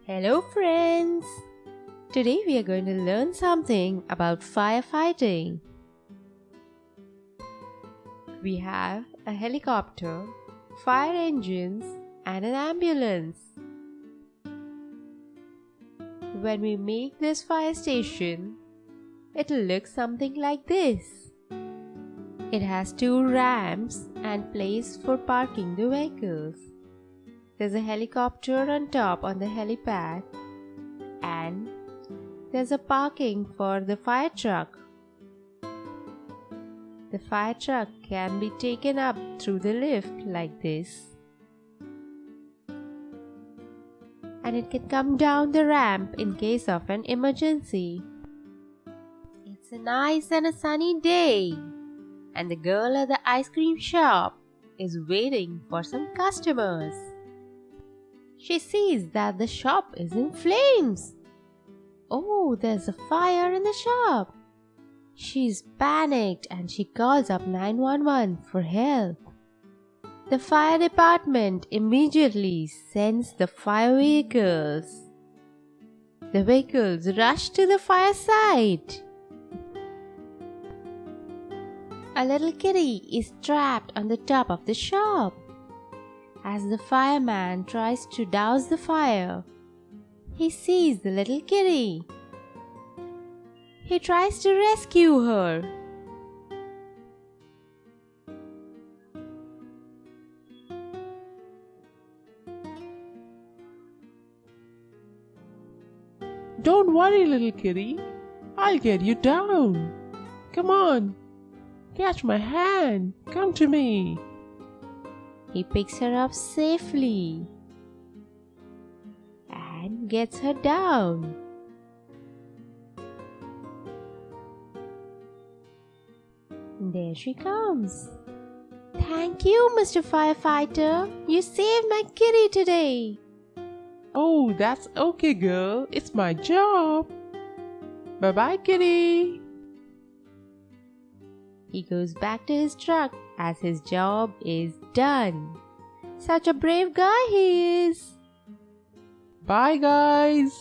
Hello friends! Today we are going to learn something about firefighting. We have a helicopter, fire engines and an ambulance. When we make this fire station, it'll look something like this. It has two ramps and place for parking the vehicles. There's a helicopter on top on the helipad and there's a parking for the fire truck. The fire truck can be taken up through the lift like this. And it can come down the ramp in case of an emergency. It's a nice and a sunny day and the girl at the ice cream shop is waiting for some customers. She sees that the shop is in flames. Oh, there's a fire in the shop. She's panicked and she calls up 911 for help. The fire department immediately sends the fire vehicles. The vehicles rush to the fire site. A little kitty is trapped on the top of the shop. As the fireman tries to douse the fire, he sees the little kitty. He tries to rescue her. Don't worry, little kitty. I'll get you down. Come on. Catch my hand. Come to me. He picks her up safely and gets her down. There she comes. Thank you, Mr. Firefighter. You saved my kitty today. Oh, that's okay, girl. It's my job. Bye-bye, kitty. He goes back to his truck as his job is done. Such a brave guy he is. Bye, guys.